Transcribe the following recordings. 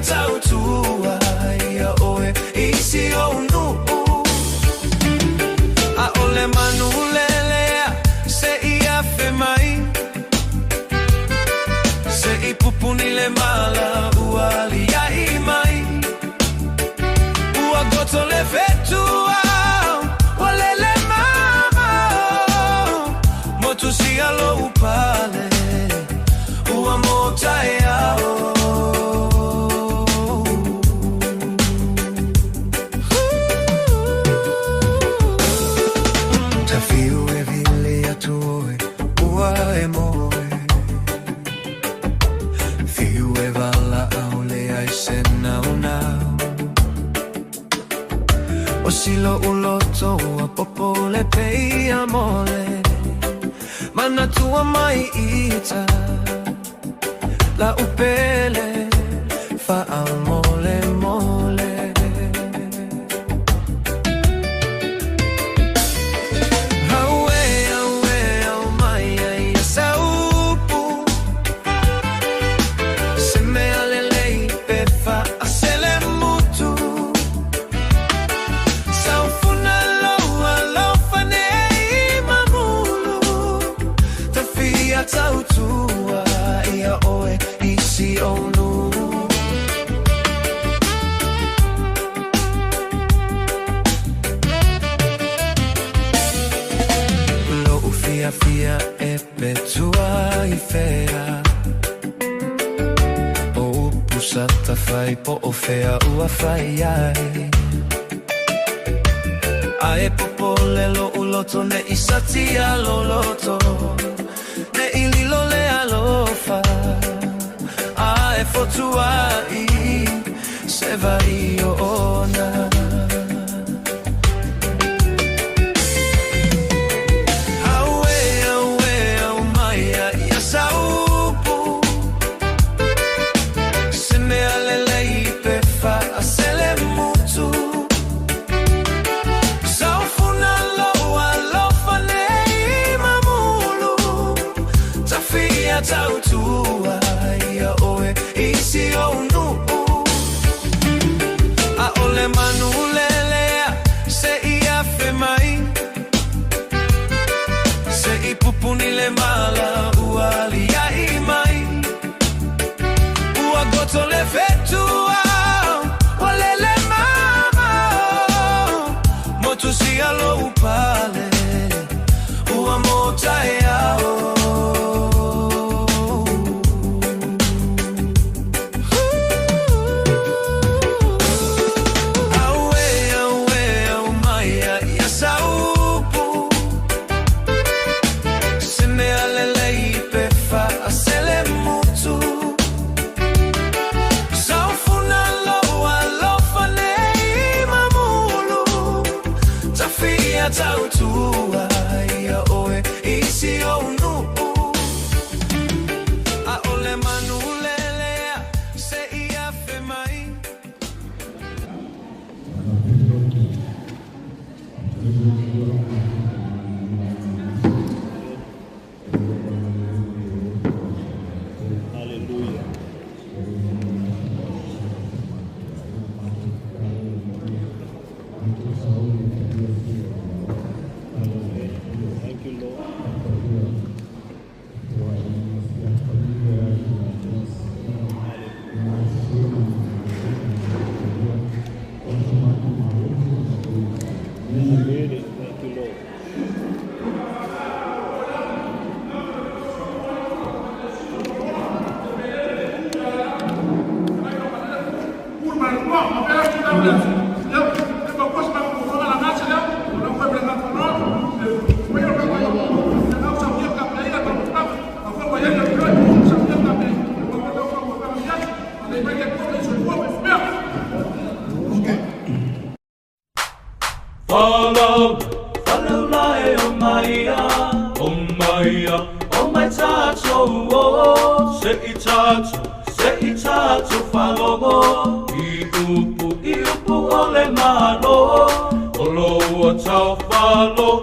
Tautua ia oe isi o nuu a ole manulelea se ia femai se I pupunile mala uali ia imai ua goto le vetua walele mama motu si alo upale ua mota e ao o silo uloto a popole pei amole mana tua mai ita la upele fa amole mole Tautua ia oe isi o nuu lo ufia fia e petua I fea o upusata fai po o fea ua fai ai ae popole lo uloto ne isatia lo loto ne ililo le alofa a e fotuai se vai ona awe au maia ia saupu se me alele I pefa a sele mutu saufuna loa lofa nei mamulu tafia tautua ia oe isi o nuu a ole follow lie on my tacho, say tacho, follow mo, iupu ole malo, olo tau follow,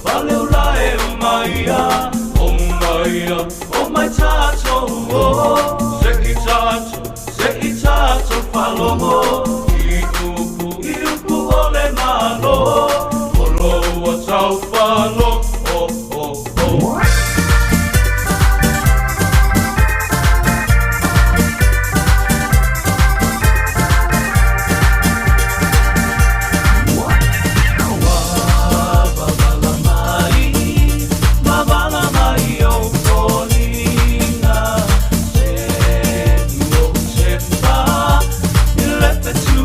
follow lie on my tacho, say tacho, follow mo, iupu ole malo, olo tau follow. Let the two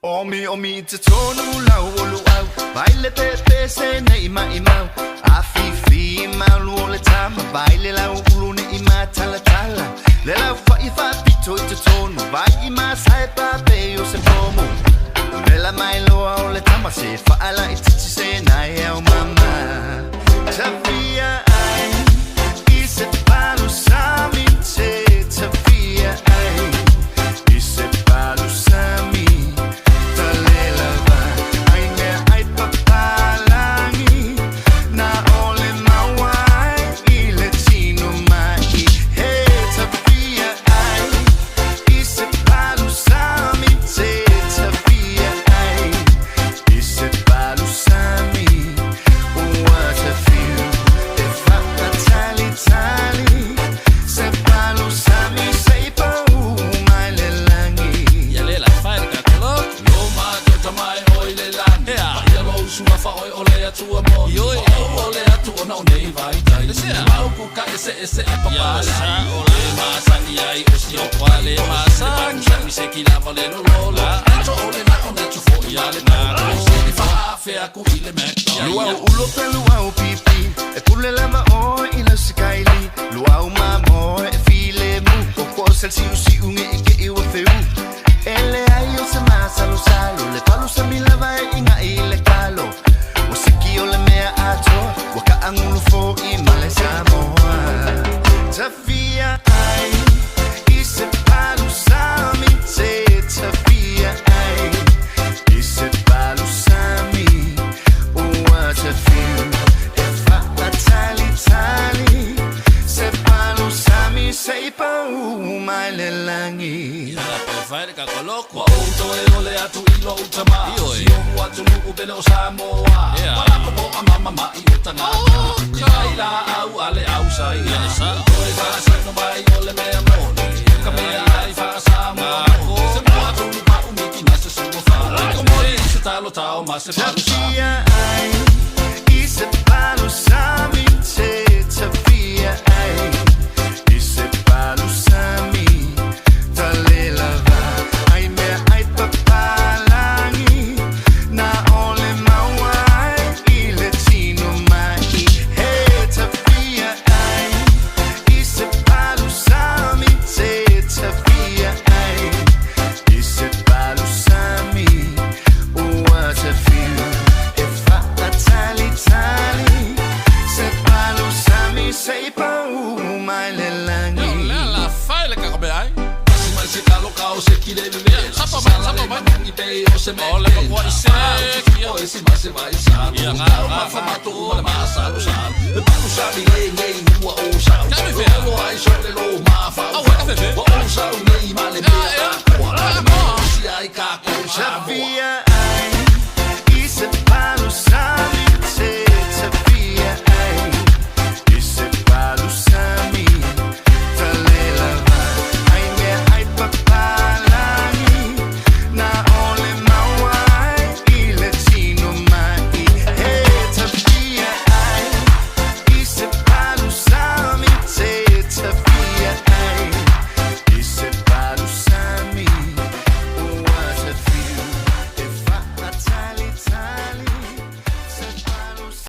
Omi te tonu lau olu au Baile pepe se ne ima imau Afifi imau luole tama Baile lau ulu ne ima tala tala Le lau fai fa pito i te tonu Vai ima sai pape o se pomu Le la mai loa o le tama Se faala i titi se nai au mama Tafia ai I se palu sami te Tafia ai I se palu sami Ese papala ole masa iai osi o kwale masa mi se kila vale no lola to ole na on to fo ya le na se fa fe a ku ile me luau ulo pe luau pipi e pule lava o ila sikaili luau mamo e file mu ko sel si unge ke I o feu ele ai o se masa lo salo le palu sa mi lava inga ile kalo o se ki ole me ato wa ka angulu fo I male samoa Tafia ai I se palu sami te Tafia ai I se palu sami what a feel e fa tali tali se palu sami sei pa mai le langi fai ka koloko o to e ole atu I lo utama si o atu lu be lo samoa wala ko mama ma I utanga kai la au ale au sai sa o sa no mai ole me amore ka me ai fa samoa se mo atu lu pa umiki na se sumo fa ko mo se talo tao ma se palu Tafia ai I se palu sami te Tafia ai I se palu sami tale lava ai me ai papalangi na ole mawai I le tino mai hey Tafia ai I se palu sami te Tafia ai I se palu sami what a feel if I tali tali se palu sami sei pa mai le langi la fai le ka ko be ai se calo cao se chi deve vedere sapa mai i bei o se me ole ko puoi se poi si ma se vai sa ma formato le massa lo sa le palu sa di lei o sa lo ai so le lo ma fa o sa nei ma le mia si ai ca con Tafia ai I se